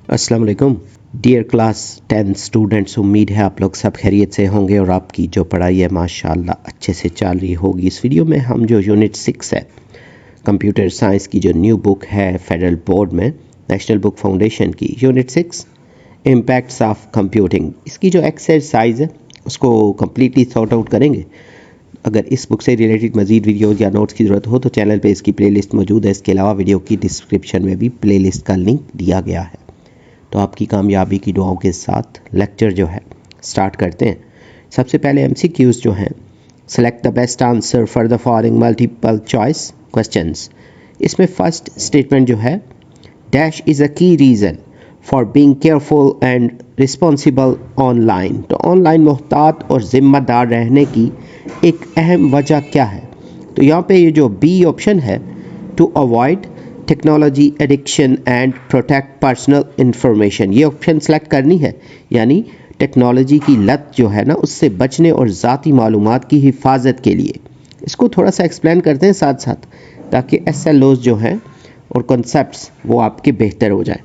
अस्सलाम वालेकुम dear class 10 students. उम्मीद है आप लोग सब खैरियत से होंगे और आपकी जो पढ़ाई है माशाल्लाह अच्छे से चल रही होगी। इस वीडियो में हम जो यूनिट 6 है कंप्यूटर साइंस की जो न्यू बुक है फेडरल बोर्ड में नेशनल बुक फाउंडेशन की यूनिट 6 इम्पैक्ट्स ऑफ कंप्यूटिंग, इसकी जो एक्सरसाइज है उसको कम्प्लीटली सॉर्ट आउट करेंगे। अगर इस बुक से रिलेटेड मजीद वीडियोज़ या नोट्स की ज़रूरत हो तो चैनल पे इसकी प्लेलिस्ट मौजूद है। इसके अलावा वीडियो की डिस्क्रिप्शन में भी प्लेलिस्ट का लिंक दिया गया है। तो आपकी कामयाबी की दुआओं के साथ लेक्चर जो है स्टार्ट करते हैं। सबसे पहले MCQs जो हैं, select the best answer for the following multiple choice questions. इसमें फर्स्ट स्टेटमेंट जो है, डैश इज़ अ की reason for being careful and responsible online. तो ऑनलाइन मुहतात और ज़िम्मेदार रहने की एक अहम वजह क्या है? तो यहाँ पे ये जो बी ऑप्शन है, to avoid technology addiction and protect personal information, ये ऑप्शन सेलेक्ट करनी है। यानी टेक्नोलॉजी की लत जो है ना उससे बचने और ज़ाती मालूमात की हिफाजत के लिए। इसको थोड़ा सा एक्सप्लेन करते हैं साथ साथ, ताकि SLOs जो हैं और कॉन्सेप्ट्स वो आपके बेहतर हो जाए।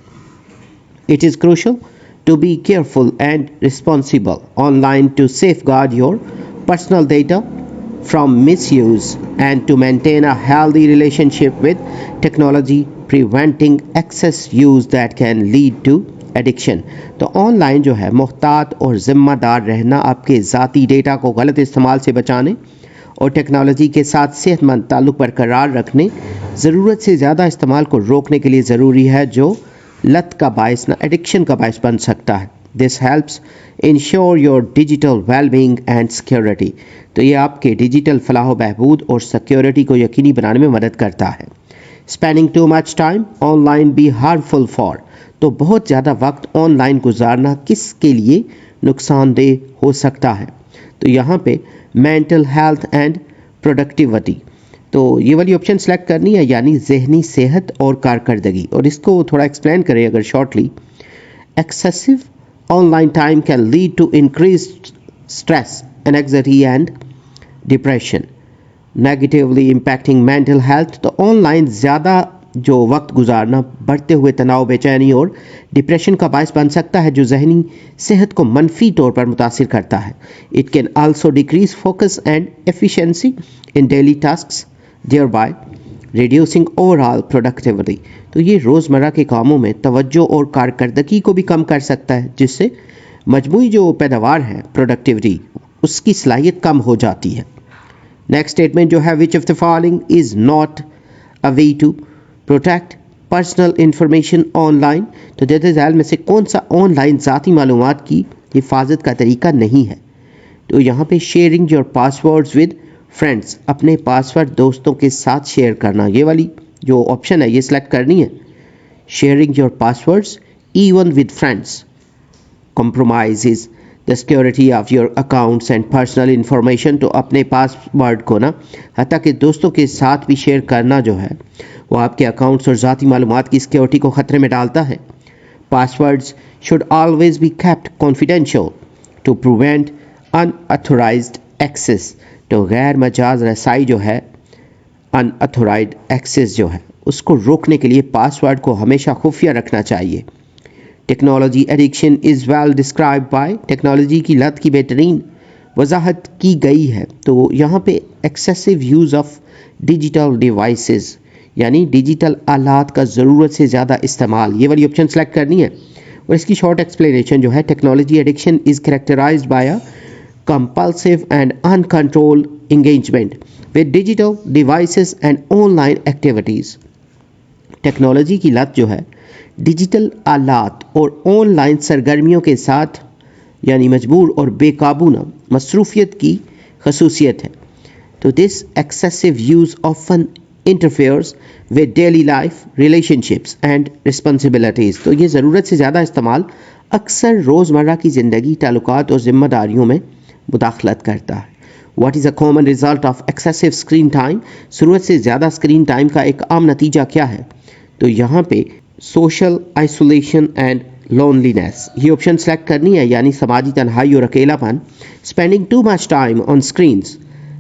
It is crucial to be careful and responsible online to safeguard your personal data from misuse and to maintain a healthy relationship with technology, preventing excess use that can lead to addiction। तो online जो है मुहतात और ज़िम्मेदार रहना आपके ज़ाती data को गलत इस्तेमाल से बचाने और टेक्नोलॉजी के साथ सेहतमंद ताल्लुक़ बरकरार रखने, ज़रूरत से ज़्यादा इस्तेमाल को रोकने के लिए ज़रूरी है, जो लत का बायस ना एडिक्शन का बायस बन सकता है। This helps ensure your digital wellbeing and security. तो ये आपके डिजिटल फलाह बहबूद और सिक्योरिटी को यकीनी बनाने में मदद करता है। Spending too much time online be harmful for. तो बहुत ज़्यादा वक्त ऑनलाइन गुजारना किसके लिए नुकसानदेह हो सकता है? तो यहाँ पे मेंटल हेल्थ एंड प्रोडक्टिविटी, तो ये वाली ऑप्शन सेलेक्ट करनी है, यानी जहनी सेहत और कारकर्दगी। और इसको थोड़ा एक्सप्लेन करें अगर shortly, excessive online time can lead to increase stress, anxiety and depression, negatively impacting mental health. तो ऑनलाइन ज़्यादा जो वक्त गुजारना बढ़ते हुए तनाव, बेचैनी और डिप्रेशन का बायस बन सकता है, जो जहनी सेहत को मनफी तौर पर मुतासिर करता है। It can also decrease focus and efficiency in daily tasks, thereby reducing overall productivity। तो ये रोज़मर्रा के कामों में तवज्जो और कारकर्दगी को भी कम कर सकता है, जिससे मजमूई जो पैदावार है प्रोडक्टिविटी उसकी सलाहियत कम हो जाती है। नेक्स्ट स्टेटमेंट जो है, which of the following is not a way to protect personal information online. तो देते झैल में से कौन सा ऑनलाइन ज़ाती मालूमात की हिफाजत का तरीका नहीं है? तो यहाँ पे sharing your passwords with friends, अपने पासवर्ड दोस्तों के साथ शेयर करना, ये वाली जो ऑप्शन है ये सिलेक्ट करनी है। Sharing your passwords even with friends compromises the security of your accounts and personal information। तो अपने पासवर्ड को ना हत्ता कि दोस्तों के साथ भी शेयर करना जो है वो आपके अकाउंट्स और ज़ाती मालूमात की सिक्योरिटी को ख़तरे में डालता है। Passwords should always be kept confidential to prevent unauthorized access। तो गैर मजाज रसाई जो है, अनअथोराइज एक्सेस जो है, उसको रोकने के लिए पासवर्ड को हमेशा खुफिया रखना चाहिए। Technology addiction is well describe by, technology की लत की बेहतरीन वजाहत की गई है। तो यहाँ पे excessive use of digital devices, यानी डिजिटल आलात का ज़रूरत से ज़्यादा इस्तेमाल, ये वाली ऑप्शन सेलेक्ट करनी है। और इसकी शॉर्ट एक्सप्लेनेशन जो है, technology addiction is characterised by a compulsive and uncontrolled engagement with digital devices and online activities। Technology की लत जो है डिजिटल आलात और ऑनलाइन सरगर्मियों के साथ यानी मजबूर और बेकाबू ना मसरूफियत की खसूसियत है। तो this excessive use often interferes with daily life, relationships and responsibilities. तो ये ज़रूरत से ज़्यादा इस्तेमाल अक्सर रोज़मर्रा की ज़िंदगी, ताल्लुकात और ज़िम्मेदारियों में मुदाखलत करता है। What is a common result of excessive screen time? ज़रूरत से ज़्यादा स्क्रीन टाइम का एक आम नतीजा क्या है? तो यहाँ पे सोशल आइसोलेशन एंड लोनलीनेस, ये ऑप्शन सेलेक्ट करनी है, यानी समाजी तन्हाई और अकेलापन। Spending too much time on screens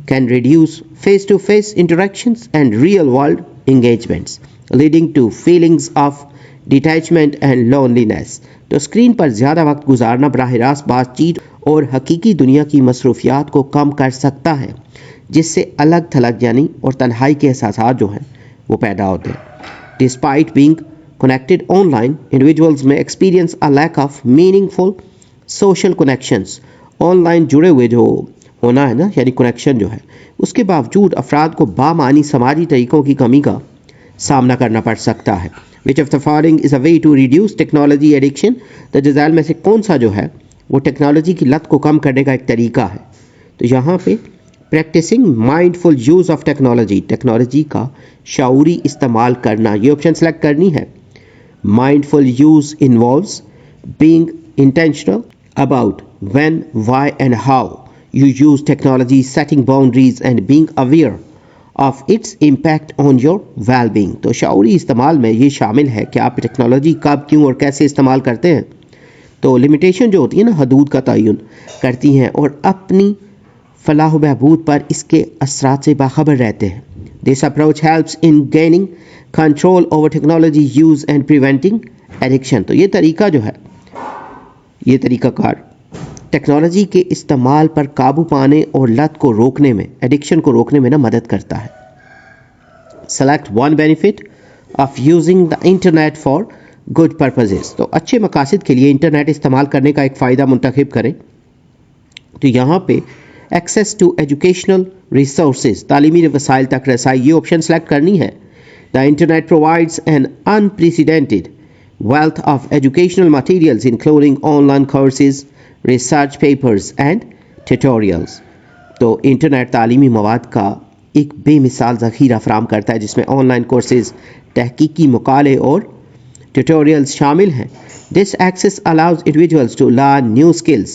can reduce face to face interactions and real world engagements. leading to feelings of detachment and loneliness. تو اسکرین پر زیادہ وقت گزارنا براہ راست بات چیت اور حقیقی دنیا کی مصروفیات کو کم کر سکتا ہے، جس سے الگ تھلگ یعنی اور تنہائی کے احساسات جو ہیں وہ پیدا ہوتے ہیں. Despite being connected online, individuals may experience a lack of meaningful social connections. On line جڑے ہوئے جو ہونا ہے نا یعنی کنیکشن جو ہے، اس کے باوجود افراد کو بامعنی سماجی طریقوں کی کمی کا سامنا کرنا پڑ سکتا ہے. Which of the following is a way to reduce technology addiction؟ تو جزائل میں سے کون سا جو ہے وہ ٹیکنالوجی کی لت کو کم کرنے کا ایک طریقہ ہے؟ تو یہاں پہ practising mindful use of technology, technology کا شعوری استعمال کرنا، یہ آپشن سلیکٹ کرنی ہے. Mindful use involves being intentional about when, why and how you use technology, setting boundaries and being aware of its impact on your well-being. تو شعوری استعمال میں یہ شامل ہے کہ آپ ٹیکنالوجی کب، کیوں اور کیسے استعمال کرتے ہیں. تو لمیٹیشن جو ہوتی ہے نا، حدود کا تعین کرتی ہیں اور اپنی فلاح و بہبود پر اس کے اثرات سے باخبر رہتے ہیں. This approach helps in gaining control over technology use and preventing addiction. تو یہ طریقہ جو ہے، یہ طریقہ کار ٹیکنالوجی کے استعمال پر قابو پانے اور لت کو روکنے میں، ایڈکشن کو روکنے میں مدد کرتا ہے. Select one benefit of using the internet for good purposes. تو اچھے مقاصد کے لیے انٹرنیٹ استعمال کرنے کا ایک فائدہ منتخب کریں. تو یہاں پہ ایکسیس ٹو ایجوکیشنل ریسورسز، تعلیمی وسائل تک رسائی، یہ آپشن سلیکٹ کرنی ہے. The internet provides an unprecedented wealth of educational materials including online courses, research papers and tutorials. تو انٹرنیٹ تعلیمی مواد کا ایک بے مثال ذخیرہ فراہم کرتا ہے جس میں آن لائن کورسز، تحقیقی مقالے اور ٹیوٹوریلز شامل ہیں. This access allows individuals to learn new skills,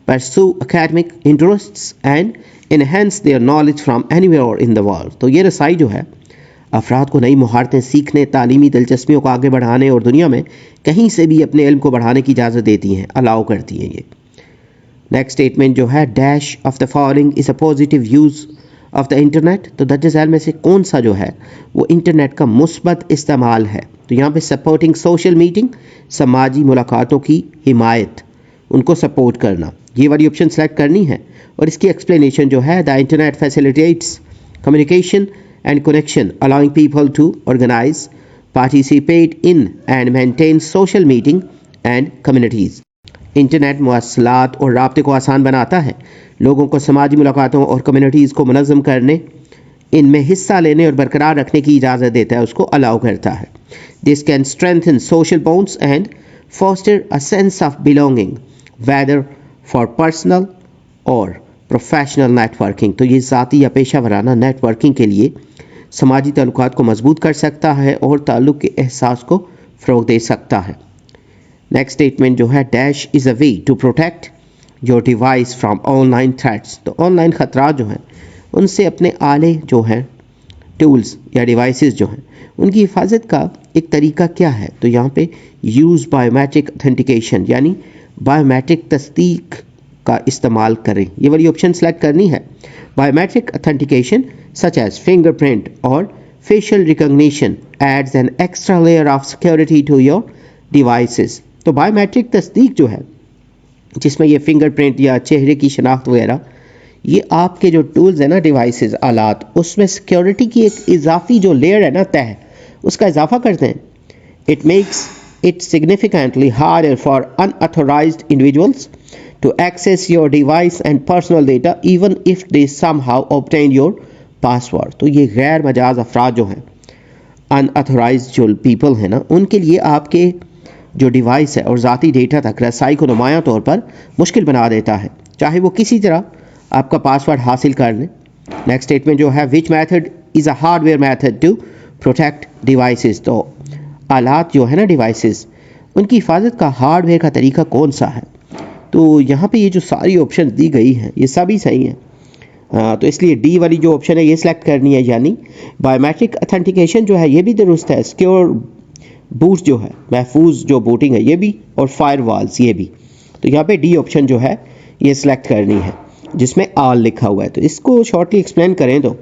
pursue academic interests and enhance their knowledge from anywhere in the world. تو یہ رسائی جو ہے افراد کو نئی مہارتیں سیکھنے، تعلیمی دلچسپیوں کو آگے بڑھانے اور دنیا میں کہیں سے بھی اپنے علم کو بڑھانے کی اجازت دیتی ہیں، الاؤ کرتی ہیں. یہ نیکسٹ اسٹیٹمنٹ جو ہے، dash of the following is a positive use of the internet. تو درج ذیل میں سے کون سا جو ہے وہ انٹرنیٹ کا مثبت استعمال ہے؟ تو یہاں پہ سپورٹنگ سوشل میٹنگ، سماجی ملاقاتوں کی حمایت، ان کو سپورٹ کرنا، یہ والی آپشن سلیکٹ کرنی ہے. اور اس کی ایکسپلینیشن جو ہے، the internet facilitates communication and connection, allowing people to organize, participate in and maintain social meeting and communities. Internet مواصلات اور رابطے کو آسان بناتا ہے، لوگوں کو سماجی ملاقاتوں اور کمیونٹیز کو منظم کرنے، ان میں حصہ لینے اور برقرار رکھنے کی اجازت دیتا ہے، اس کو الاؤ کرتا ہے. This can strengthen social bonds and foster a sense of belonging, whether for personal or professional networking. تو یہ ذاتی یا پیشہ ورانہ نیٹ ورکنگ کے لیے سماجی تعلقات کو مضبوط کر سکتا ہے اور تعلق کے احساس کو فروغ دے سکتا ہے. نیکسٹ اسٹیٹمنٹ جو ہے، dash is a way to protect your device from online threats. تو آن لائن خطرات جو ہیں ان سے اپنے آلے جو ہیں، ٹولز یا ڈیوائسز جو ہیں، ان کی حفاظت کا ایک طریقہ کیا ہے؟ تو یہاں پہ یوز بایو میٹرک اتھینٹیکیشن یعنی بایو میٹرک تصدیق کا استعمال کریں، یہ والی آپشن سلیکٹ کرنی ہے. Biometric authentication such as fingerprint اور facial recognition adds an extra layer of security to your devices. تو بایومیٹرک تصدیق جو ہے جس میں یہ فنگر پرنٹ یا چہرے کی شناخت وغیرہ، یہ آپ کے جو ٹولز ہیں نا، ڈیوائسز، آلات، اس میں سیکورٹی کی ایک اضافی جو لیئر ہے نا، تہ، اس کا اضافہ کرتے ہیں. It makes it significantly harder for unauthorized individuals to access your device and personal data even if they somehow obtain your password. تو یہ غیر مجاز افراد جو ہیں، unauthorized جو people ہیں نا، ان کے لیے آپ کے جو ڈیوائس ہے اور ذاتی ڈیٹا تک رسائی کو نمایاں طور پر مشکل بنا دیتا ہے، چاہے وہ کسی طرح آپ کا پاسورڈ حاصل کر لیں. نیکسٹ اسٹیٹمنٹ جو ہے، which method is a hardware method to protect devices. تو آلات جو ہے نا، ڈیوائسز، ان کی حفاظت کا ہارڈ ویئر کا طریقہ کون سا ہے؟ تو یہاں پہ یہ جو ساری آپشن دی گئی ہیں یہ سبھی صحیح ہیں، تو اس لیے ڈی والی جو آپشن ہے یہ سلیکٹ کرنی ہے، یعنی بایومیٹرک اتھینٹیکیشن جو ہے یہ بھی درست ہے، سیکیور بوٹ جو ہے، محفوظ جو بوٹنگ ہے یہ بھی، اور فائر والز یہ بھی. تو یہاں پہ ڈی آپشن جو ہے یہ سلیکٹ کرنی ہے جس میں آل لکھا ہوا ہے. تو اس کو شارٹلی ایکسپلین کریں تو،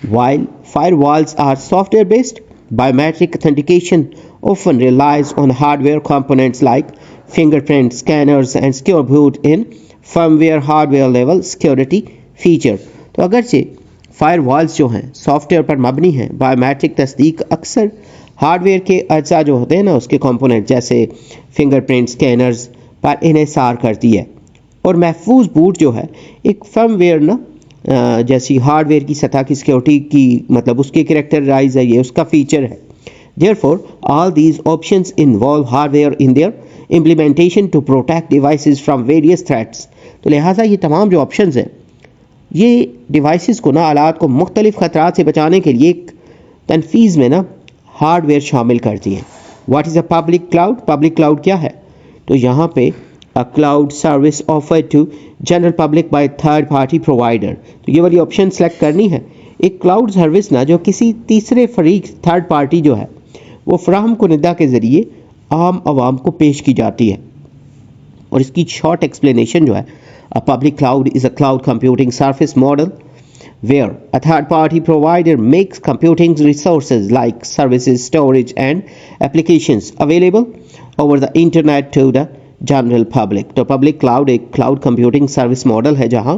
while firewalls are software based Biometric authentication often relies on hardware components like fingerprint scanners and secure boot in firmware hardware level security feature. तो अगरचे फायर वॉल्स जो हैं सॉफ्टवेयर पर मबनी हैं, biometric तस्दीक अक्सर हार्डवेयर के अज्जा जो होते हैं ना उसके कंपोनेंट जैसे फिंगरप्रिंट स्कैनर्स पर इन्हिसार करती है, और महफूज बूट जो है एक फर्मवेयर ना जैसी हार्डवेयर की सतह की सिक्योरिटी की मतलब उसके कैरेक्टराइज है, ये उसका फीचर है. Therefore, all these options involve hardware in their implementation to protect devices from various threats. तो लिहाजा ये तमाम जो ऑप्शंस हैं ये डिवाइसेस को ना आलात को मुख्तलिफ ख़तरात से बचाने के लिए एक तनफीज़ में ना हार्डवेयर शामिल करती हैं. What is a public cloud? Public cloud क्या है? तो यहाँ पे a cloud service offered to general public by third party provider. तो ये वाली ऑप्शन सेलेक्ट करनी है. एक क्लाउड सर्विस ना जो किसी तीसरे फरीक थर्ड पार्टी जो है वो फराहम कुनिदा के ज़रिए आम आवाम को पेश की जाती है. और इसकी शॉर्ट एक्सप्लेनेशन जो है, a public cloud is a cloud computing service model where a third party provider makes computing resources like services, storage and applications available over the internet to the general public. तो public cloud एक cloud computing service model है जहां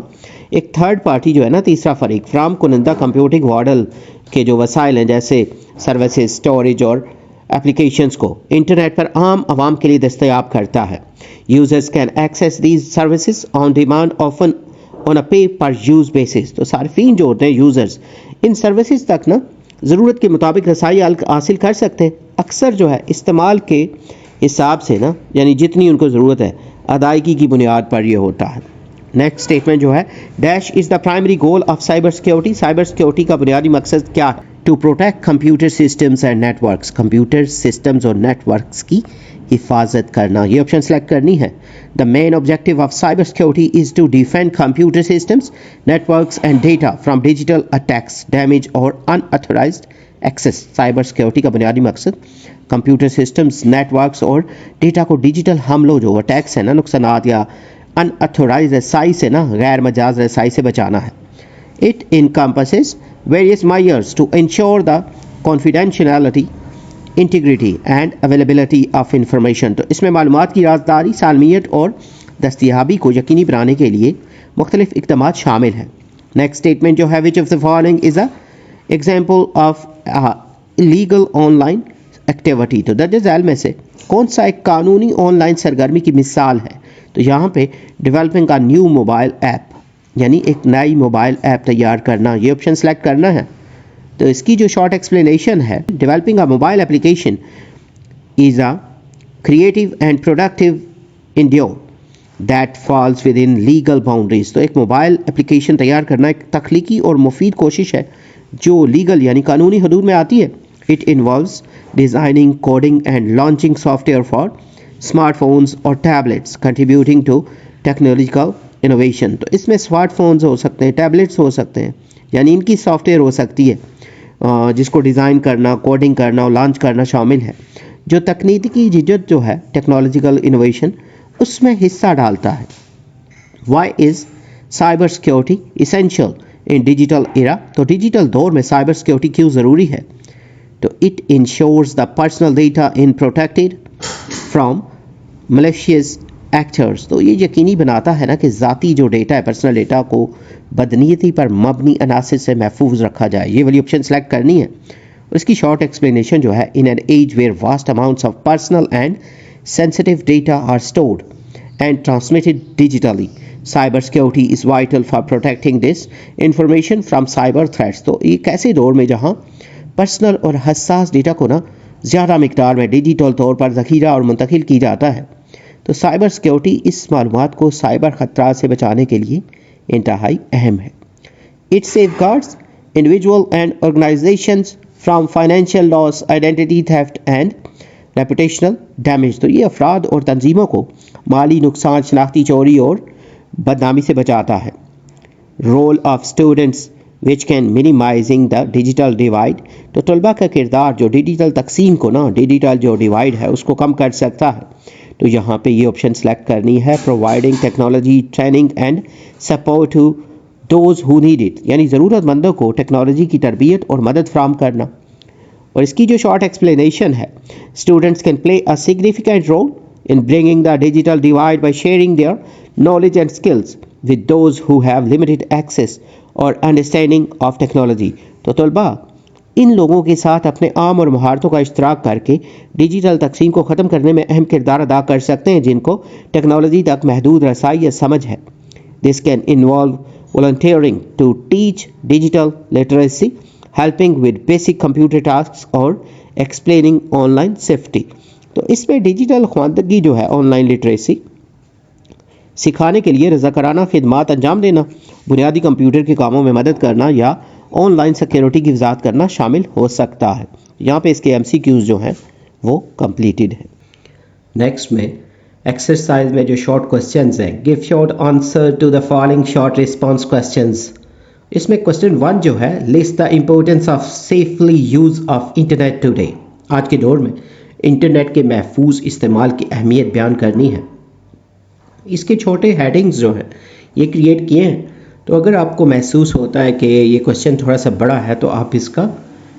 एक third party जो है ना तीसरा फरीक फ्राम कुनंदा कंप्यूटिंग मॉडल के जो वसाइल हैं जैसे सर्विसेज, स्टोरेज और एप्लीकेशंस को इंटरनेट पर आम आवाम के लिए दस्तयाब करता है. Users can access these services on demand often on a pay per use basis. तो सार्फिन जो होते हैं यूजर्स इन सर्विसेज तक ना ज़रूरत के मुताबिक रसाई हासिल कर सकते हैं. अक्सर जो है इस्तेमाल के हिसाब से ना यानी जितनी उनको ज़रूरत है अदायगी की बुनियाद पर ये होता है. नेक्स्ट स्टेटमेंट जो है, dash is the primary goal of cyber security. Cyber security का बुनियादी मकसद क्या है? To protect computer systems and networks. Computer systems और नेटवर्क्स की हिफाजत करना, ये ऑप्शन सेलेक्ट करनी है. The main objective of cyber security is to defend computer systems, networks and data from digital attacks, damage और अनऑथराइज्ड एक्सेस. साइबर सिक्योरिटी का बुनियादी मकसद कंप्यूटर सिस्टम्स, नेटवर्क्स और डेटा को डिजिटल हमलों जो अटैक्स है ना नुकसानात या अनऑथराइज्ड रसाई से ना गैर मजाज रसाई से बचाना है. It encompasses various measures to ensure the confidentiality, integrity and availability of information. तो इसमें मालूमात की राजदारी, सालमियत और दस्तयाबी को यकीनी बनाने के लिए मुख्तलिफ इक़दामात शामिल हैं. नेक्स्ट स्टेटमेंट जो है, which of the following is a example of legal online activity. तो दर्ज झैल में से कौन सा एक कानूनी ऑनलाइन सरगर्मी की मिसाल है? तो यहाँ पे डेवलपिंग का न्यू मोबाइल ऐप यानी एक नई मोबाइल ऐप तैयार करना, ये ऑप्शन सेलेक्ट करना है. तो इसकी जो शॉर्ट एक्सप्लेनेशन है, developing a mobile application is a creative and productive endeavour that falls within legal boundaries. तो एक मोबाइल एप्लीकेशन तैयार करना एक तख्लीकी और मुफीद कोशिश है जो लीगल यानी कानूनी हदूद में आती है. It involves designing, coding and launching software for smartphones और tablets contributing to technological innovation. तो इसमें स्मार्टफोन्स हो सकते हैं, टैबलेट्स हो सकते हैं, यानी इनकी सॉफ्टवेयर हो सकती है जिसको डिज़ाइन करना, कोडिंग करना और लॉन्च करना शामिल है, जो तकनीकी जिद्दत जो है टेक्नोलॉजिकल इनोवेशन उसमें हिस्सा डालता है. Why is cyber security essential in digital era. तो डिजिटल दौर में साइबर सिक्योरिटी क्यों ज़रूरी है? तो it ensures the personal data in protected from malicious actors. तो ये यकीनी बनाता है ना कि ज़ाती जो डेटा है, पर्सनल डेटा को बदनीयती पर मबनी अनासिर से महफूज रखा जाए. ये वाली ऑप्शन सेलेक्ट करनी है. और इसकी शॉर्ट एक्सप्लेनेशन जो है, in an age where vast amounts of personal and sensitive data are stored and transmitted digitally, cyber security is vital for protecting this information from cyber threats. तो एक ऐसे दौर में जहाँ पर्सनल और हसास डेटा को ना ज़्यादा मिकदार में डिजिटल तौर पर ज़खीरा और मुंतकिल की जाता है, तो साइबर सिक्योरिटी इस मालूमात को साइबर ख़तरात से बचाने के लिए इंतहाई अहम है. It safeguards individual and organisations from financial loss, identity theft and reputational damage. तो ये अफराद और तंजीमों को माली नुकसान, शनाख्ती चोरी और बदनामी से बचाता है. Role of students which can minimising the digital divide. तो तलबा का किरदार जो डिजिटल तकसीम को ना डिजिटल जो डिवाइड है उसको कम कर सकता है. तो यहाँ पे ये ऑप्शन सेलेक्ट करनी है, providing technology training and support to those who need it, यानी ज़रूरतमंदों को टेक्नोलॉजी की तरबियत और मदद फराहम करना. اور اس کی جو شارٹ ایکسپلینیشن ہے، students can play a significant role in bringing the digital divide by sharing their knowledge and skills with those who have limited access or understanding of technology. تو طلباء ان لوگوں کے ساتھ اپنے عام اور مہارتوں کا اشتراک کر کے ڈیجیٹل تقسیم کو ختم کرنے میں اہم کردار ادا کر سکتے ہیں جن کو ٹیکنالوجی تک محدود رسائی یا سمجھ ہے. This can involve volunteering to teach digital literacy, helping with basic computer tasks or explaining online safety. تو اس میں ڈیجیٹل خواندگی جو ہے، آن لائن لٹریسی سکھانے کے لیے رضاکارانہ خدمات انجام دینا، بنیادی کمپیوٹر کے کاموں میں مدد کرنا یا آن لائن سیکیورٹی کی وضاحت کرنا شامل ہو سکتا ہے. یہاں پہ اس کے ایم سی کیوز جو ہیں وہ کمپلیٹڈ ہیں. نیکسٹ میں ایکسرسائز میں جو شارٹ کوسچنز ہیں، give short answer to the following short response questions. اس میں کوسچن 1 جو ہے، list the importance of safely use of internet today. آج کے دور میں انٹرنیٹ کے محفوظ استعمال کی اہمیت بیان کرنی ہے. اس کے چھوٹے ہیڈنگز جو ہیں یہ کریٹ کیے ہیں، تو اگر آپ کو محسوس ہوتا ہے کہ یہ کوسچن تھوڑا سا بڑا ہے تو آپ اس کا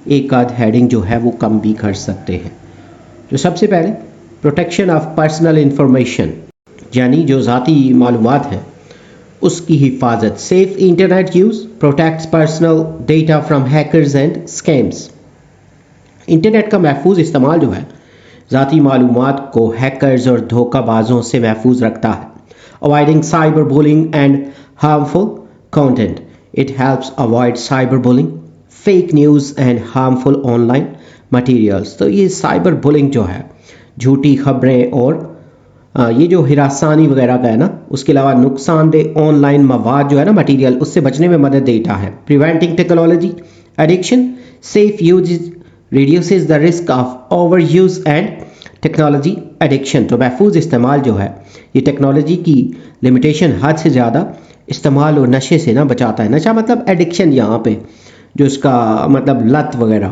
ایک آدھ ہیڈنگ جو ہے وہ کم بھی کر سکتے ہیں. تو سب سے پہلے پروٹیکشن آف پرسنل انفارمیشن، یعنی جو ذاتی معلومات ہیں اس کی حفاظت. Safe internet use protects personal data from hackers and scams. Internet کا محفوظ استعمال جو ہے ذاتی معلومات کو ہیکرز اور دھوکہ بازوں سے محفوظ رکھتا ہے. Avoiding cyberbullying and harmful content. It helps avoid cyberbullying, fake news and harmful online materials. تو یہ سائبر بولنگ جو ہے، جھوٹی خبریں اور یہ جو ہراسانی وغیرہ کا ہے نا، اس کے علاوہ نقصان دہ آن لائن مواد جو ہے نا، مٹیریل، اس سے بچنے میں مدد دیتا ہے. Preventing technology addiction. Safe use reduces the risk of overuse and technology addiction. تو محفوظ استعمال جو ہے یہ ٹیکنالوجی کی لمیٹیشن، حد سے زیادہ استعمال اور نشے سے نہ بچاتا ہے. نشہ مطلب ایڈکشن، یہاں پہ جو اس کا مطلب لت وغیرہ.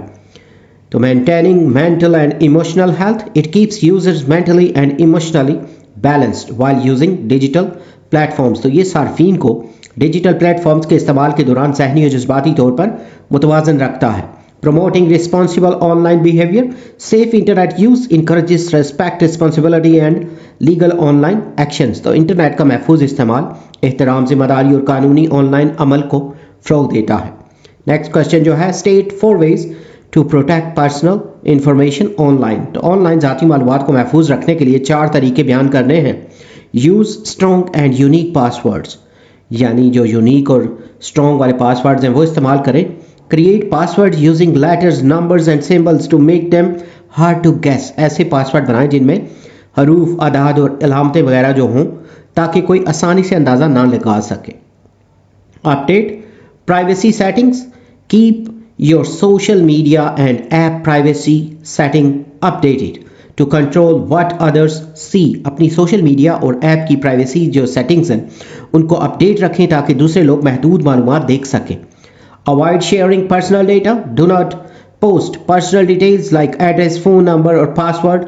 تو maintaining mental and emotional health. It keeps users mentally and emotionally balanced while using digital platforms. تو یہ صارفین کو ڈیجیٹل پلیٹ فارمس کے استعمال کے دوران ذہنی اور جذباتی طور پر متوازن رکھتا ہے. Promoting responsible online behavior. Safe internet use encourages respect, responsibility and legal online actions. تو انٹرنیٹ کا محفوظ استعمال احترام، ذمہ داری اور قانونی آن لائن عمل کو فروغ دیتا ہے. نیکسٹ کوسچن جو ہے، state 4 ways to protect personal information online. تو آن لائن ذاتی معلومات کو محفوظ رکھنے کے لیے 4 طریقے بیان کرنے ہیں. Use strong and unique passwords. یعنی جو یونیک اور اسٹرانگ والے پاس ورڈز ہیں وہ استعمال کریں. Create passwords using letters, numbers and symbols to make them hard to guess. ایسے پاسورڈ بنائیں جن میں حروف، اعداد اور علامتیں وغیرہ جو ہوں تاکہ کوئی آسانی سے اندازہ نہ لگا سکے. Update privacy settings. Keep your social media and app privacy setting updated to control what others see. اپنی سوشل میڈیا اور ایپ کی پرائیویسی جو سیٹنگز ہیں ان کو اپڈیٹ رکھیں تاکہ دوسرے لوگ محدود معلومات دیکھ سکیں. Avoid sharing personal data. Do not post personal details like address, phone number or password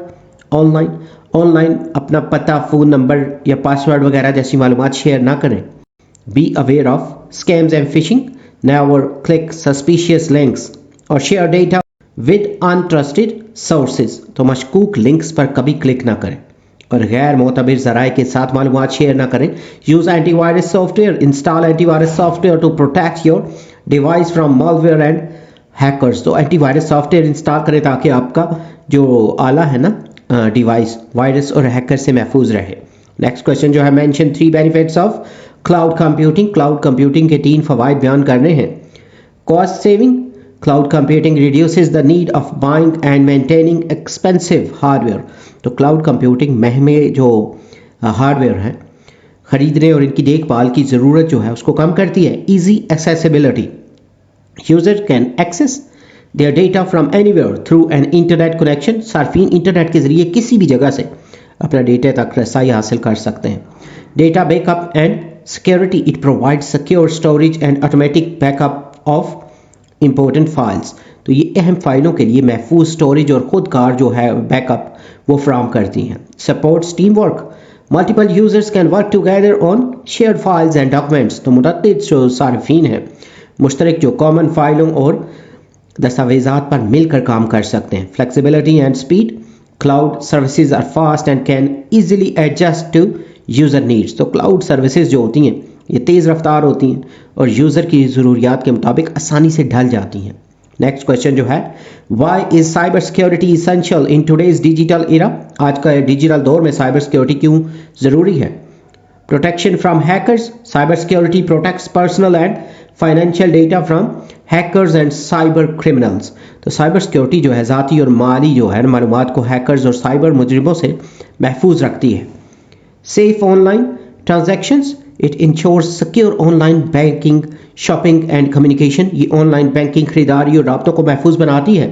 online. آن اپنا پتہ، فون نمبر یا پاسورڈ وغیرہ جیسی معلومات شیئر نہ کریں. Be aware of scams and phishing. Never click suspicious links or share data with untrusted sources. تو مشکوک لنکس پر کبھی کلک نہ کریں اور غیر معتبر ذرائع کے ساتھ معلومات شیئر نہ کریں. Use antivirus software. Install antivirus software to protect your device from malware and hackers. تو antivirus software install کریں تاکہ آپ کا جو آلہ ہے نا، ڈیوائس، وائرس اور ہیکر سے محفوظ رہے. نیکسٹ کوسچن جو ہے، mention 3 benefits of cloud computing. Cloud computing کے 3 فوائد بیان کرنے ہیں. Cost saving. Cloud computing reduces the need of buying and maintaining expensive hardware. تو کلاؤڈ کمپیوٹنگ مہمے جو ہارڈ ویئر ہیں خریدنے اور ان کی دیکھ بھال کی ضرورت جو ہے اس کو کم کرتی ہے. Easy accessibility. User can access their data from anywhere through an internet connection. صارفین انٹرنیٹ کے ذریعے کسی بھی جگہ سے اپنا ڈیٹا تک رسائی حاصل کر سکتے ہیں. Data backup and security. It provides secure storage and automatic backup of important files. تو یہ اہم فائلوں کے لیے محفوظ اسٹوریج اور خود کار جو ہے بیک اپ وہ فراہم کرتی ہیں. Supports teamwork. Multiple users can work together on shared files and documents. تو متعدد جو صارفین ہیں مشترک جو کامن فائلوں اور दस्तावेज़ात पर मिलकर काम कर सकते हैं। Flexibility and speed, cloud services are fast and can easily adjust to user needs. तो क्लाउड सर्विसेज जो होती हैं ये तेज़ रफ्तार होती हैं और यूज़र की ज़रूरियात के मुताबिक आसानी से ढल जाती हैं। नेक्स्ट क्वेश्चन जो है, why is cyber security essential in today's digital era? आज का डिजिटल दौर में साइबर सिक्योरिटी क्यों ज़रूरी है? Protection from hackers, cyber security protects personal and financial data from hackers and cyber criminals. तो साइबर सिक्योरिटी जो है ज़ाती और माली जो है मालूमात को हैकर्स और साइबर मुजरिमों से महफूज रखती है। Safe online transactions, it ensures secure online banking, shopping and communication. ये ऑनलाइन बैंकिंग, खरीदारी और राब्तों को महफूज बनाती है।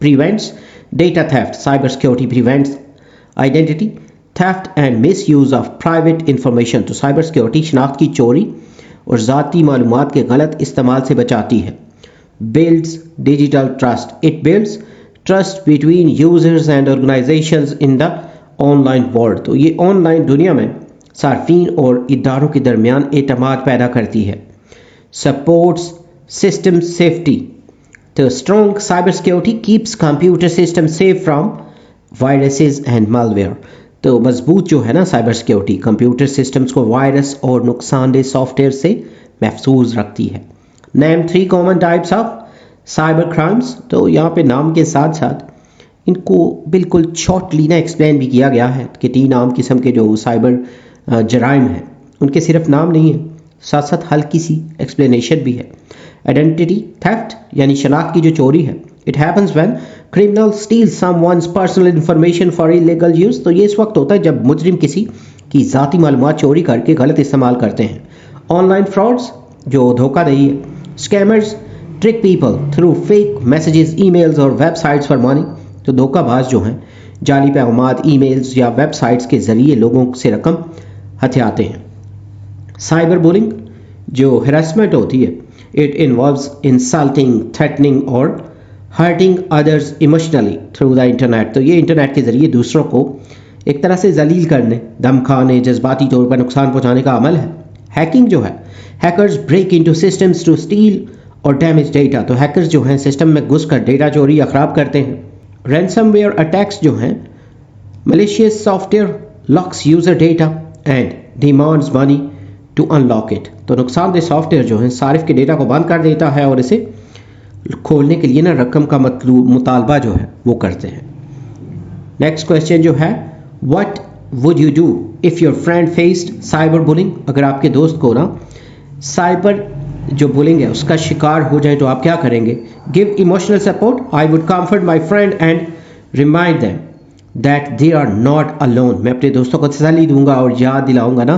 Prevents data theft, cyber security prevents identity theft and misuse of private information. तो साइबर सिक्योरिटी शनाख्त की चोरी और ज़ाती मालूमात के गलत इस्तेमाल से बचाती है। Builds digital trust, it builds trust between users and organisations in the online world. तो ये ऑनलाइन दुनिया में सार्फिन और इदारों के दरमियान एतमाद पैदा करती है। सपोर्ट्स सिस्टम सेफ्टी, तो strong cyber security keeps computer system safe from viruses and malware. तो मजबूत जो है ना साइबर सिक्योरिटी कंप्यूटर सिस्टम्स को वायरस और नुकसानदेह सॉफ्टवेयर से महफूज रखती है। Name 3 common types of cyber crimes. तो यहाँ पे नाम के साथ साथ इनको बिल्कुल शॉर्टली ना एक्सप्लेन भी किया गया है कि 3 आम किस्म के जो साइबर जराइम हैं उनके सिर्फ नाम नहीं है, साथ साथ हल्की सी एक्सप्लेनेशन भी है। आइडेंटिटी थेफ्ट यानी शनाख्त की जो चोरी है, it happens when criminal steel someone's personal information for illegal use. तो ये इस वक्त होता है जब मुजरिम किसी की ज़ाती मालूमात चोरी करके गलत इस्तेमाल करते हैं। ऑनलाइन फ्रॉड्स जो धोखाधड़ी है, scammers trick people through fake messages, emails और वेबसाइट्स फॉर मनी। तो धोखाबाज जो हैं जाली पैगामात, ईमेल्स या वेबसाइट्स के ज़रिए लोगों से रकम हथियाते हैं। साइबर बुलिंग जो हरासमेंट होती है, इट इन्वॉल्व्स इंसल्टिंग, थ्रेटनिंग और hurting others emotionally through the internet. तो ये इंटरनेट के ज़रिए दूसरों को एक तरह से जलील करने, धमकाने, जज्बाती तौर पर नुकसान पहुंचाने का अमल है। हैकिंग जो है, hackers break into systems to steal और डैमेज डेटा। तो हैकर्स जो हैं सिस्टम में घुसकर डेटा चोरी या ख़राब करते हैं। रैंसमवेयर अटैक्स जो हैं, malicious software locks user data and demands money to unlock it. तो नुकसानदेह सॉफ्टवेयर जो है सारिफ के डेटा को बंद कर देता है और इसे खोलने के लिए ना रकम का मुतालबा जो है वो करते हैं। नेक्स्ट क्वेश्चन जो है, what would you do if your friend faced cyber bullying? अगर आपके दोस्त को ना साइबर जो बुलिंग है उसका शिकार हो जाए तो आप क्या करेंगे? Give emotional support, I would comfort my friend and remind them that they are not alone. मैं अपने दोस्तों को तसल्ली दूंगा और याद दिलाऊंगा ना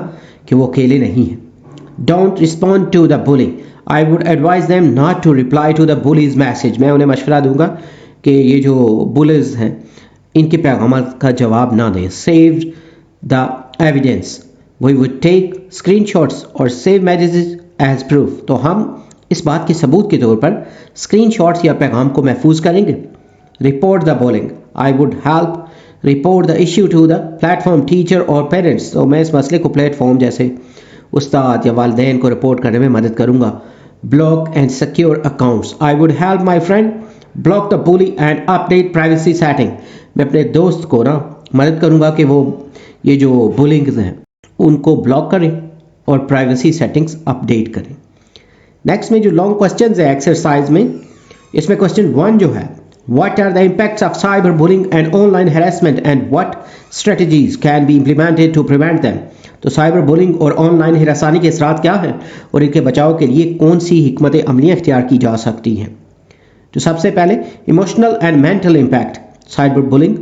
कि वो अकेले नहीं हैं। Don't respond to the bullying, I would advise them not to reply to the bullies message. मैं उन्हें मशवरा दूंगा कि ये जो बुलीज हैं इनके पैगाम का जवाब ना दें। Save the evidence, we would take screenshots और सेव मैसेजेस एज प्रूफ। तो हम इस बात के सबूत के तौर पर स्क्रीनशॉट्स या पैगाम को महफूज करेंगे। Report the bullying, I would help report the issue to the platform, teacher और पेरेंट्स। तो मैं इस मसले को प्लेटफॉर्म जैसे उस्ताद या वालिदैन को रिपोर्ट करने में मदद करूंगा। Block and secure accounts, I would help my friend block the bully and update privacy setting. मैं अपने दोस्त को ना मदद करूंगा कि वो ये जो बुलिंग्स हैं उनको ब्लॉक करें और प्राइवेसी सेटिंग्स अपडेट करें। नेक्स्ट में जो लॉन्ग क्वेश्चन है एक्सरसाइज में, इसमें क्वेश्चन 1 जो है, What are the impacts of cyberbullying and online harassment and what strategies can be implemented to prevent them? तो साइबर बुलिंग और ऑनलाइन हिरासानी के असरात क्या हैं और इनके बचाव के लिए कौन सी हिकमत अमलियाँ इख्तियार की जा सकती हैं? तो सबसे पहले emotional and mental impact. Cyber bullying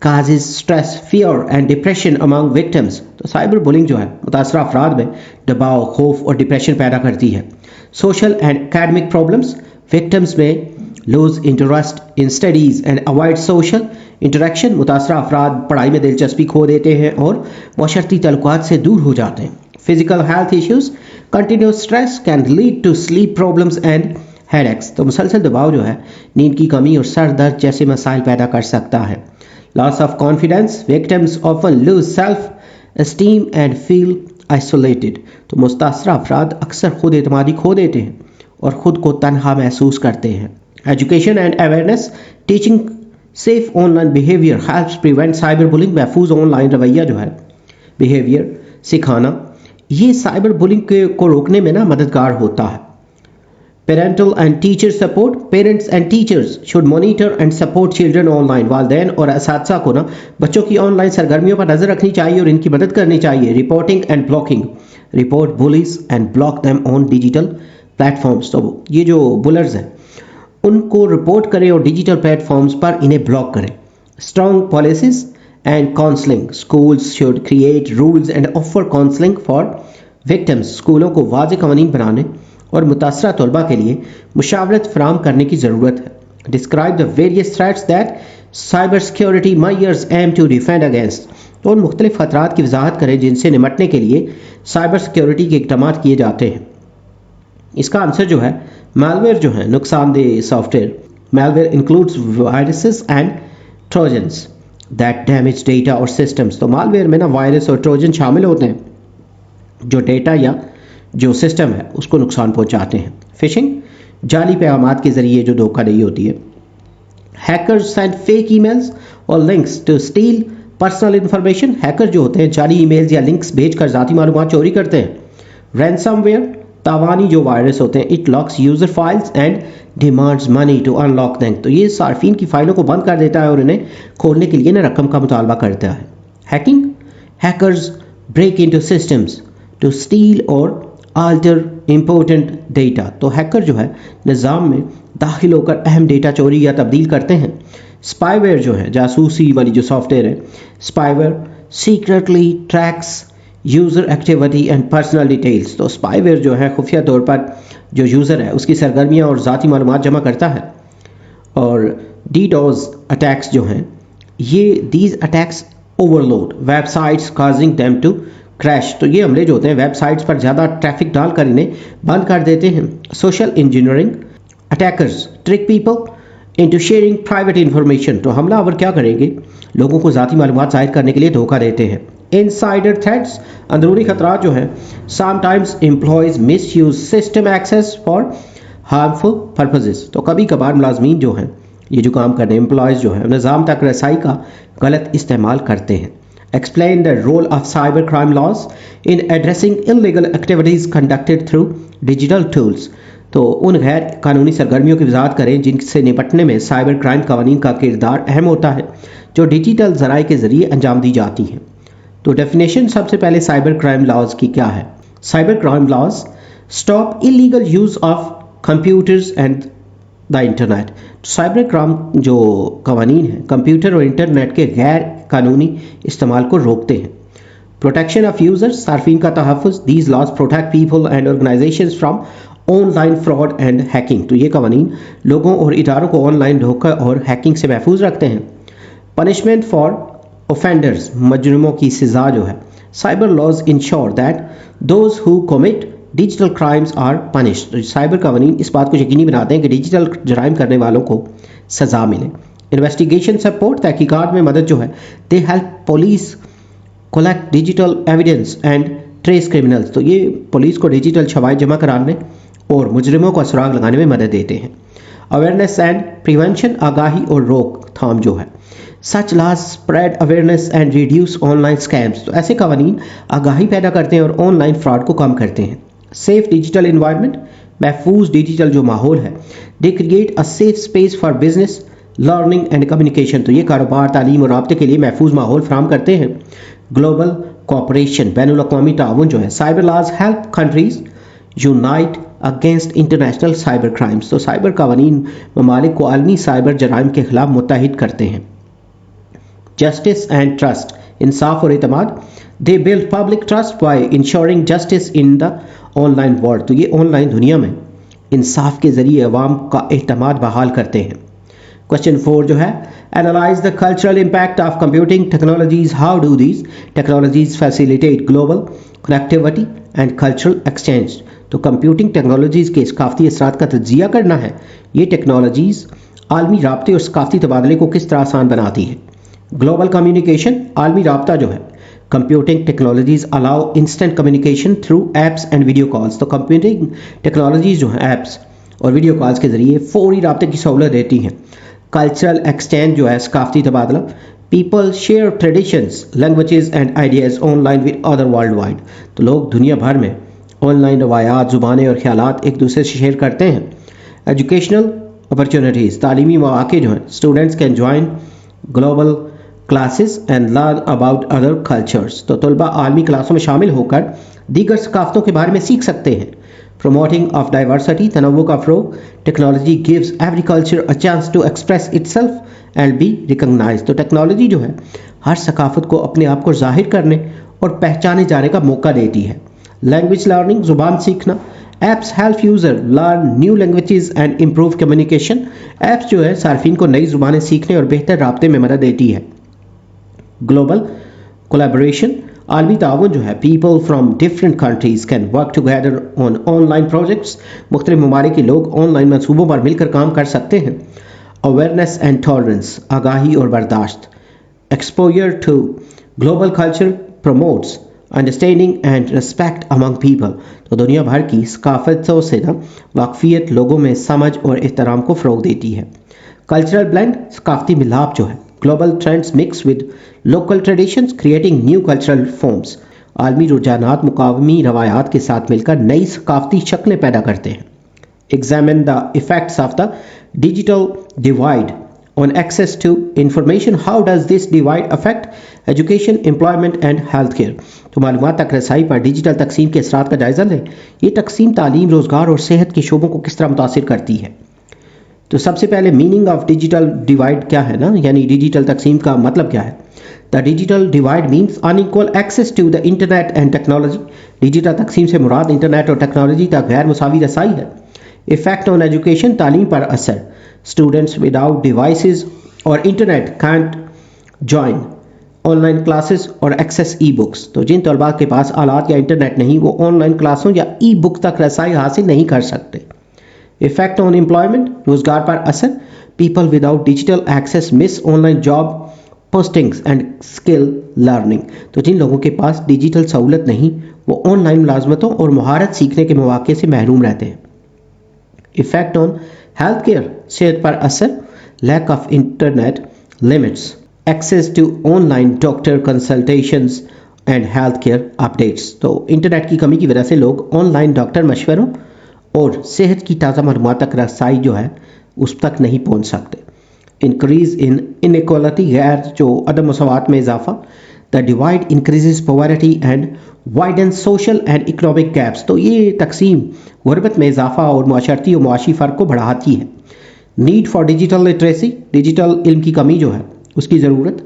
causes stress, fear and depression among victims। तो साइबर बुलिंग जो है मुतासरा अफराद में दबाव, खौफ और डिप्रेशन पैदा करती है। Social and academic problems, victims में lose interest in studies and avoid social interaction। मुतासरा अफराद पढ़ाई में दिलचस्पी खो देते हैं और माशरती तल्लुकात से दूर हो जाते हैं। Physical health issues, continuous stress can lead to sleep problems and headaches. तो मुसलसल दबाव जो है नींद की कमी और सर दर्द जैसे मसाइल पैदा कर सकता है। Loss of confidence, victims often lose self esteem and feel isolated. तो मुतासरा अफराद अक्सर खुद एतमादी खो देते हैं और ख़ुद को तन्हा महसूस करते हैं। Education and awareness, teaching safe online behaviour helps prevent cyber bullying, महफूज ऑनलाइन रवैया जो है, बिहेवियर सिखाना, ये साइबर बुलिंग को रोकने में ना मददगार होता है। Parental and teacher support, parents and teachers should monitor and support children online, वालिदैन और असातिज़ा को ना बच्चों की ऑनलाइन सरगर्मियों पर नजर रखनी चाहिए और इनकी मदद करनी चाहिए। Reporting and blocking, report bullies and block them on digital platforms, तो ये जो बुलर्स हैं उनको रिपोर्ट करें और डिजिटल प्लेटफॉर्म्स पर इन्हें ब्लॉक करें। Strong policies and counselling, schools should create rules and offer counselling for victims, स्कूलों को वाज़ेह कवानीन बनाने और मुतासरा तलबा के लिए मुशावरत फराम करने की ज़रूरत है। Describe the various threats that cyber security measures aim to defend against, तो उन मुख्तलिफ खतरात की वजाहत करें जिनसे निमटने के लिए साइबर सिक्योरिटी के इक़दाम किए जाते हैं। इसका आंसर जो है मैलवेयर जो है, नुकसानदेह software. Malware includes viruses and trojans that damage data और सिस्टम्स, तो मालवेयर में ना वायरस और ट्रोजन शामिल होते हैं जो डेटा या जो सिस्टम है उसको नुकसान पहुंचाते हैं। फिशिंग, जाली पैगामात के जरिए जो धोखाधड़ी होती है। हैकर्स सेंड फेक ईमेल्स और links to steal personal information, hacker जो होते हैं जाली ईमेल्स या लिंक्स भेजकर ज़ाती मालूमात चोरी करते हैं। रैंसमवेयर, तावानी जो वायरस होते हैं, it locks user files and demands money to unlock them, तो ये सार्फिन की फाइलों को बंद कर देता है और इन्हें खोलने के लिए ना रकम का मुतालबा करता है। Hacking, hackers break into systems to steal और आल्टर इम्पोर्टेंट डेटा, तो हैकर जो है निज़ाम में दाखिल होकर अहम डेटा चोरी या तब्दील करते हैं। स्पाईवेयर जो है जासूसी वाली जो सॉफ्टवेयर है, spyware secretly tracks user activity and personal details, तो स्पाईवेयर जो है खुफिया तौर पर जो यूज़र है उसकी सरगर्मियाँ और ज़ाती मालूमात जमा करता है। और डीडोस अटैक्स जो हैं ये these attacks overload websites causing them to crash, तो ये हमले जो होते हैं वेबसाइट्स पर ज़्यादा ट्रैफिक डालकर इन्हें बंद कर देते हैं। Social engineering, attackers trick people into sharing private information, तो हमलावर क्या करेंगे, लोगों को ज़ाती मालूमात ज़ाहिर करने के लिए धोखा देते हैं। इनसाइडर थ्रेट्स, अंदरूनी खतरात जो हैं, sometimes employees misuse system access for harmful purposes, तो कभी कभार मुलाजमीन जो हैं ये जो काम करने एम्प्लॉयज़ जो है निज़ाम तक रसाई का गलत इस्तेमाल करते हैं। Explain the role of cybercrime laws in addressing illegal activities conducted through digital tools, तो उन गैर कानूनी सरगर्मियों की वजाहत करें जिनसे निपटने में साइबर क्राइम कवानीन का किरदार अहम होता है जो डिजिटल ज़राए के ज़रिए अंजाम दी जाती हैं। तो डेफिनेशन सबसे पहले साइबर क्राइम लॉज की क्या है। Cyber crime laws stop illegal use of computers and the internet, cyber crime जो कवानीन है कंप्यूटर और इंटरनेट के गैर कानूनी इस्तेमाल को रोकते हैं। प्रोटेक्शन ऑफ यूजर्स, सार्फिन का तहफ़्फ़ुज़, these laws protect people and organisations from online fraud and hacking, तो ये कवानीन लोगों और इदारों को ऑनलाइन धोखा और हैकिंग से महफूज रखते हैं। पनिशमेंट फॉर ऑफेंडर्स, मजरूमों की सज़ा जो है, cyber laws ensure that those who commit digital crimes are punished, तो साइबर कवानीन इस बात को यकीनी बनाते हैं कि डिजिटल जराइम करने वालों को सज़ा मिले। इन्वेस्टिगेशन सपोर्ट, तहकीकात में मदद जो है, they help police collect digital evidence and trace criminals, तो ये पुलिस को डिजिटल शवाहिद जमा कराने और मुजरिमों को सुराग लगाने में मदद देते हैं। अवेयरनेस एंड प्रिवेंशन, आगाही और रोकथाम जो है, such laws spread awareness and reduce online scams, तो ऐसे कवानीन आगाही पैदा करते हैं और ऑनलाइन फ्रॉड को कम करते हैं। सेफ डिजिटल इन्वायरमेंट, महफूज डिजिटल जो माहौल है, they create a safe space for business learning and communication, तो ये कारोबार तालीम और राब्ते के लिए महफूज माहौल फराहम करते हैं। ग्लोबल कोऑपरेशन, बैनुल अक़वामी ताउन जो है, cyber laws help countries unite against international cyber crimes, तो साइबर कवानीन ममालिक को आलमी साइबर जराइम के खिलाफ मुत्तहिद करते हैं। जस्टिस एंड ट्रस्ट, इंसाफ और एतमाद, they build public trust by ensuring justice in the online world, तो ये ऑनलाइन दुनिया में इंसाफ के जरिए अवाम का एतमाद बहाल करते हैं। क्वेश्चन 4 जो है, analyse the cultural impact of computing technologies, how do these technologies facilitate global connectivity and cultural exchange, तो कंप्यूटिंग टेक्नोलॉजीज़ के सकाफती असरात का तजिया करना है, ये टेक्नोलॉजीज़ आलमी राब्ते और सकाफती तबादले को किस तरह आसान बनाती है। ग्लोबल कम्युनिकेशन, आलमी राब्ता जो है, computing technologies allow instant communication through apps and video calls, तो कंप्यूटिंग टेक्नोलॉजीज जो हैं एप्स اور ویڈیو کالز کے ذریعے فوری رابطے کی سہولت دیتی ہیں. کلچرل ایکسچینج جو ہے ثقافتی تبادلہ. People share traditions languages and ideas online with other worldwide. تو لوگ دنیا بھر میں آن لائن روایات، زبانیں اور خیالات ایک دوسرے سے شیئر کرتے ہیں. ایجوکیشنل اپرچونیٹیز، تعلیمی مواقع جو ہیں. Students can join global classes and learn about other cultures. تو طلباء عالمی کلاسوں میں شامل ہو کر دیگر ثقافتوں کے بارے میں سیکھ سکتے ہیں. پروموٹنگ آف ڈائیورسٹی، تنوع کا فروغ. Technology gives every culture a chance to express itself and be recognize. تو ٹیکنالوجی جو ہے ہر ثقافت کو اپنے آپ کو ظاہر کرنے اور پہچانے جانے کا موقع دیتی ہے. لینگویج لرننگ، زبان سیکھنا. Apps help user learn new languages and improve communication. Apps جو ہے صارفین کو نئی زبانیں سیکھنے اور بہتر رابطے میں مدد دیتی ہے. گلوبل کولیبریشن، عالمی تعاون جو ہے. People from different countries can work together on line projects. مختلف ممالک کے لوگ آن لائن منصوبوں پر مل کر کام کر سکتے ہیں. اویئرنیس اینڈ ٹالرنس، آگاہی اور برداشت. Exposure to global culture promotes understanding and respect among people. تو دنیا بھر کی ثقافتوں سے واقفیت لوگوں میں سمجھ اور احترام کو فروغ دیتی ہے. کلچرل بلینڈ، ثقافتی ملاپ جو ہے. Global trends mix with local traditions creating new cultural forms. عالمی رجحانات مقامی روایات کے ساتھ مل کر نئی ثقافتی شکلیں پیدا کرتے ہیں. Examine the effects of the digital divide on access to information. How does this divide affect education, employment and healthcare? تو معلومات تک رسائی پر ڈیجیٹل تقسیم کے اثرات کا جائزہ لیں. یہ تقسیم تعلیم، روزگار اور صحت کے شعبوں کو کس طرح متاثر کرتی ہے؟ تو سب سے پہلے میننگ آف ڈیجیٹل ڈیوائڈ کیا ہے نا، یعنی ڈیجیٹل تقسیم کا مطلب کیا ہے؟ The digital divide means unequal access to the internet and technology. Digital تقسیم سے مراد انٹرنیٹ اور ٹیکنالوجی تک غیر مساوی رسائی ہے. Effect on education، تعلیم پر اثر. Students without devices or internet can't join online classes or access e-books. تو جن طلباء کے پاس آلات یا انٹرنیٹ نہیں وہ آن لائن کلاسوں یا ای بک تک رسائی حاصل نہیں کر سکتے. Effect on employment، روزگار پر اثر. People without digital access miss online job postings and skill learning. تو جن لوگوں کے پاس ڈیجیٹل سہولت نہیں وہ آن لائن ملازمتوں اور مہارت سیکھنے کے مواقع سے محروم رہتے ہیں. Effect on health care، صحت پر اثر. Lack of internet limits access to online doctor consultations and health care updates. تو انٹرنیٹ کی کمی کی وجہ سے لوگ آن لائن ڈاکٹر مشوروں اور صحت کی تازہ معلومات تک رسائی جو ہے اس تک نہیں پہنچ سکتے. انکریز ان انیکوالٹی، غیر جو عدم مساوات میں اضافہ. The divide increases poverty and widen social and economic gaps. تو یہ تقسیم غربت میں اضافہ اور معاشرتی اور معاشی فرق کو بڑھاتی ہے. Need for digital literacy, digital علم کی کمی جو ہے اس کی ضرورت.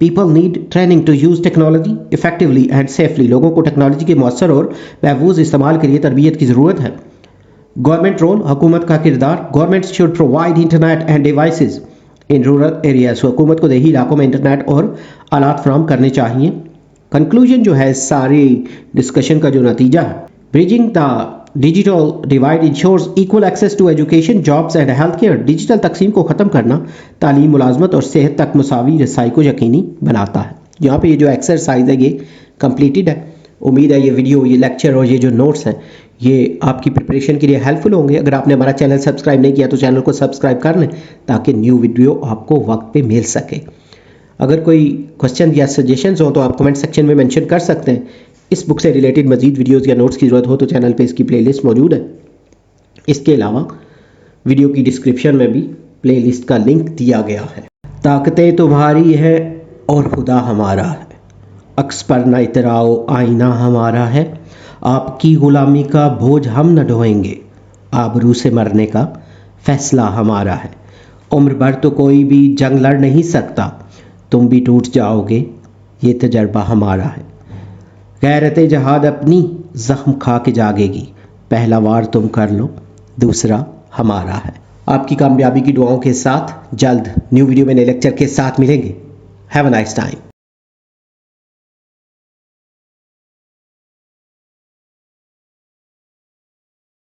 People need training to use technology effectively and safely. لوگوں کو ٹیکنالوجی کے مؤثر اور محفوظ استعمال کے لیے تربیت کی ضرورت ہے. گورنمنٹ رول، حکومت کا کردار. Government should provide internet and devices in rural areas. حکومت کو دیہی علاقوں میں انٹرنیٹ اور آلات فراہم کرنے چاہیے. کنکلوژن جو ہے ساری ڈسکشن کا جو نتیجہ ہے، bridging the digital divide ensures equal access to education, jobs and health care. Digital تقسیم کو ختم کرنا تعلیم، ملازمت اور صحت تک مساوی رسائی کو یقینی بناتا ہے. یہاں پہ یہ جو ایکسرسائز ہے یہ کمپلیٹڈ ہے. امید ہے یہ ویڈیو، یہ لیکچر اور یہ جو نوٹس ہیں یہ آپ کی پریپریشن کے لیے ہیلپ فل ہوں گے. اگر آپ نے ہمارا چینل سبسکرائب نہیں کیا تو چینل کو سبسکرائب کر لیں تاکہ نیو ویڈیو آپ کو وقت پہ مل سکے. اگر کوئی کوشچن یا سجیشنز ہوں تو آپ کمنٹ سیکشن میں مینشن کر سکتے ہیں. اس بک سے ریلیٹڈ مزید ویڈیوز یا نوٹس کی ضرورت ہو تو چینل پہ اس کی پلے لسٹ موجود ہے. اس کے علاوہ ویڈیو کی ڈسکرپشن میں بھی پلے لسٹ کا لنک دیا گیا ہے. طاقتیں تمہاری ہے اور خدا ہمارا ہے، عکس پر نہ اتراؤ آئینہ ہمارا ہے. آپ کی غلامی کا بوجھ ہم نہ ڈھوئیں گے، آبرو سے مرنے کا فیصلہ ہمارا ہے. عمر بھر تو کوئی بھی جنگ لڑ نہیں سکتا، تم بھی ٹوٹ جاؤ گے، یہ تجربہ ہمارا ہے. غیرت جہاد اپنی زخم کھا کے جاگے گی، پہلا وار تم کر لو، دوسرا ہمارا ہے. آپ کی کامیابی کی دعاؤں کے ساتھ جلد نیو ویڈیو میں نئے لیکچر کے ساتھ ملیں گے. Have a nice time.